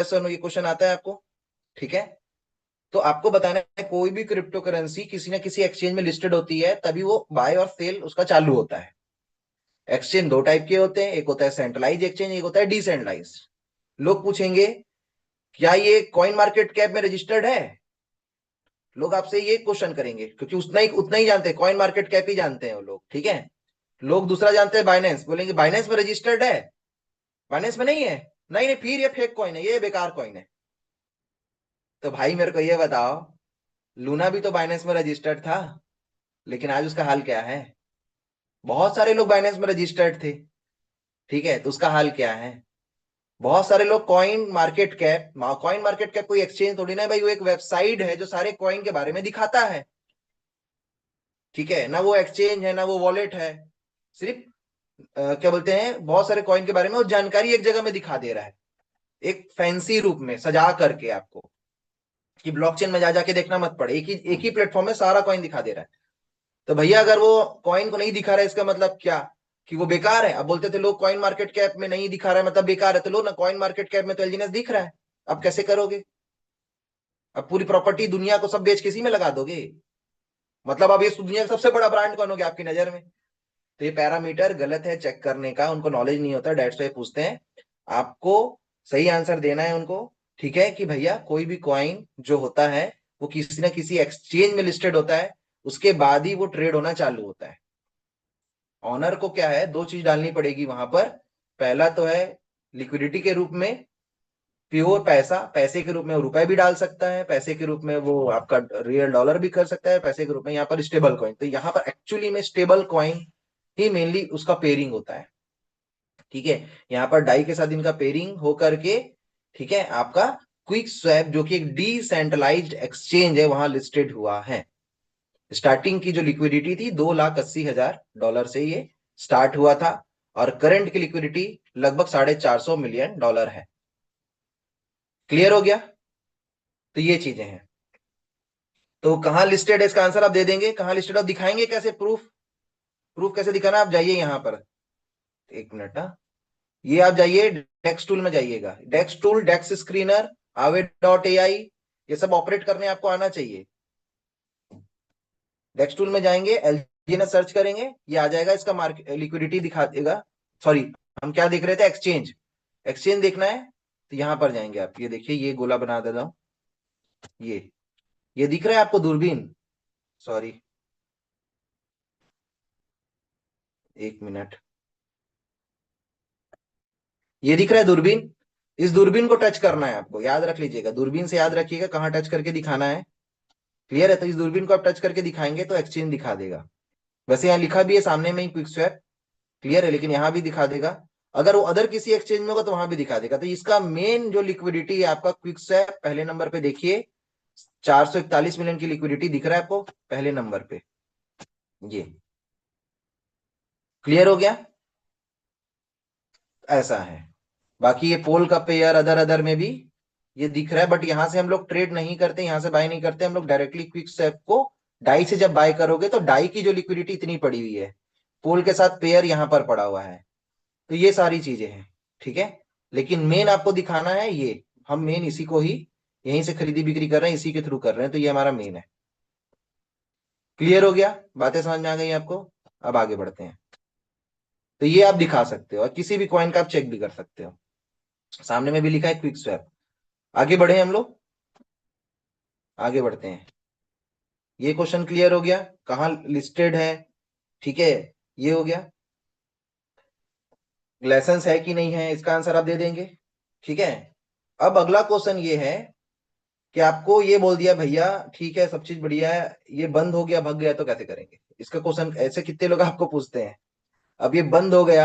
ये क्वेश्चन आता है आपको, ठीक है। तो आपको बताना है कोई भी क्रिप्टो करेंसी किसी ना किसी एक्सचेंज में लिस्टेड होती है तभी वो बाय और सेल उसका चालू होता है। एक्सचेंज दो टाइप के होते हैं, एक होता है सेंट्रलाइज एक्सचेंज, एक होता है डिसेंट्रलाइज। लोग पूछेंगे क्या ये कॉइन मार्केट कैप में रजिस्टर्ड है, लोग आपसे ये क्वेश्चन करेंगे क्योंकि उतना ही जानते हैं, कॉइन मार्केट कैप ही जानते हैं वो लोग, ठीक है। लोग दूसरा जानते हैं बाइनेंस, बोलेंगे बाइनेंस में रजिस्टर्ड है, बाइनेंस में नहीं है, नहीं नहीं फिर ये फेक कॉइन है, ये बेकार कॉइन है। तो भाई मेरे को ये बताओ, लूना भी तो बाइनेंस में रजिस्टर्ड था, लेकिन आज उसका हाल क्या है। बहुत सारे लोग बाइनेंस में रजिस्टर्ड थे, ठीक है, तो उसका हाल क्या है। बहुत सारे लोग कॉइन मार्केट कैप कोई एक्सचेंज थोड़ी ना है भाई, वो एक वेबसाइट है जो सारे कॉइन के बारे में दिखाता है, ठीक है ना। वो एक्सचेंज है ना वो वॉलेट है, सिर्फ क्या बोलते हैं, बहुत सारे कॉइन के बारे में वो जानकारी एक जगह में दिखा दे रहा है, एक फैंसी रूप में सजा करके आपको, कि ब्लॉकचेन में जा जाके देखना मत पड़े, एक ही प्लेटफॉर्म में सारा कॉइन दिखा दे रहा है। तो भैया अगर वो कॉइन को नहीं दिखा रहा है इसका मतलब क्या, कि वो बेकार है। अब बोलते थे लोग कॉइन मार्केट कैप में नहीं दिखा रहा है मतलब बेकार है, तो लो ना कॉइन मार्केट कैप में तो एलजीएनएस दिख रहा है। अब कैसे करोगे, अब पूरी प्रॉपर्टी दुनिया को सब बेच के इसी में लगा दोगे, मतलब अब ये दुनिया का सबसे बड़ा ब्रांड कौन हो गया आपकी नजर में। तो ये पैरामीटर गलत है चेक करने का, उनको नॉलेज नहीं होता, डेट्स वाई पूछते हैं। आपको सही आंसर देना है उनको, ठीक है, कि भैया कोई भी कॉइन जो होता है वो किसी ना किसी एक्सचेंज में लिस्टेड होता है, उसके बाद ही वो ट्रेड होना चालू होता है। ऑनर को क्या है, दो चीज डालनी पड़ेगी वहां पर। पहला तो है लिक्विडिटी के रूप में प्योर पैसा, पैसे के रूप में वो रुपए भी डाल सकता है, पैसे के रूप में वो आपका रियल डॉलर भी कर सकता है, पैसे के रूप में यहाँ पर स्टेबल कॉइन। तो यहाँ पर एक्चुअली में स्टेबल कॉइन ही मेनली उसका पेयरिंग होता है, ठीक है। यहाँ पर डाई के साथ इनका पेयरिंग हो करके, ठीक है, आपका क्विक स्वैप जो कि एक डिसेंट्रलाइज्ड एक्सचेंज है वहां लिस्टेड हुआ है। स्टार्टिंग की जो लिक्विडिटी थी 2,80,000 डॉलर से ये स्टार्ट हुआ था, और करंट की लिक्विडिटी लगभग $450 मिलियन है। क्लियर हो गया। तो ये चीजें हैं। तो कहाँ लिस्टेड है इसका आंसर आप दे देंगे, कहाँ लिस्टेड आप दिखाएंगे कैसे, प्रूफ, प्रूफ कैसे दिखाना, आप जाइए यहाँ पर, एक मिनट ना, ये आप जाइए डेक्स टूल में जाइएगा, डेक्स टूल, डेक्स स्क्रीनर, Aave.ai, ये सब ऑपरेट करने आपको आना चाहिए। डेक्स टूल में जाएंगे, एलजीएनएस सर्च करेंगे, ये आ जाएगा, इसका मार्केट लिक्विडिटी दिखा देगा। सॉरी, हम क्या देख रहे थे, एक्सचेंज, एक्सचेंज देखना है, तो यहां पर जाएंगे आप, ये देखिए ये गोला बना देता हूं, ये दिख रहा है आपको दूरबीन, सॉरी एक मिनट, ये दिख रहा है दूरबीन, इस दूरबीन को टच करना है आपको, याद रख लीजिएगा, दूरबीन से याद रखिएगा कहाँ टच करके दिखाना है। क्लियर है, तो इस दूरबीन को आप टच करके दिखाएंगे तो एक्सचेंज दिखा देगा। वैसे यहाँ लिखा भी है सामने में ही क्विक स्वैप, क्लियर है, लेकिन यहाँ भी दिखा देगा। अगर वो अदर किसी एक्सचेंज में होगा तो वहां भी दिखा देगा। तो इसका मेन जो लिक्विडिटी है आपका क्विक स्वैप, पहले नंबर पे देखिए, 441 मिलियन की लिक्विडिटी दिख रहा है आपको पहले नंबर पे, ये क्लियर हो गया, ऐसा है। बाकी ये पोल का पेयर अदर अदर में भी ये दिख रहा है, बट यहां से हम लोग ट्रेड नहीं करते, यहां से बाय नहीं करते, हम लोग डायरेक्टली क्विक स्वैप को डाई से जब बाय करोगे तो डाई की जो लिक्विडिटी इतनी पड़ी हुई है, पोल के साथ पेयर यहां पर पड़ा हुआ है, तो ये सारी चीजें हैं, ठीक है। लेकिन मेन आपको दिखाना है ये, हम मेन इसी को ही यहीं से खरीदी बिक्री कर रहे हैं, इसी के थ्रू कर रहे हैं, तो ये हमारा मेन है। क्लियर हो गया, बातें समझ में आ गई आपको। अब आगे बढ़ते हैं। तो ये आप दिखा सकते हो, और किसी भी कॉइन का आप चेक भी कर सकते हो, सामने में भी लिखा है क्विक स्वैप। आगे बढ़े हम लोग, आगे बढ़ते हैं। ये क्वेश्चन क्लियर हो गया, कहाँ लिस्टेड है, ठीक है, ये हो गया। लाइसेंस है कि नहीं है इसका आंसर आप दे देंगे, ठीक है। अब अगला क्वेश्चन ये है कि आपको ये बोल दिया भैया ठीक है सब चीज बढ़िया है, ये बंद हो गया भग गया तो कैसे करेंगे, इसका क्वेश्चन ऐसे कितने लोग आपको पूछते हैं। अब ये बंद हो गया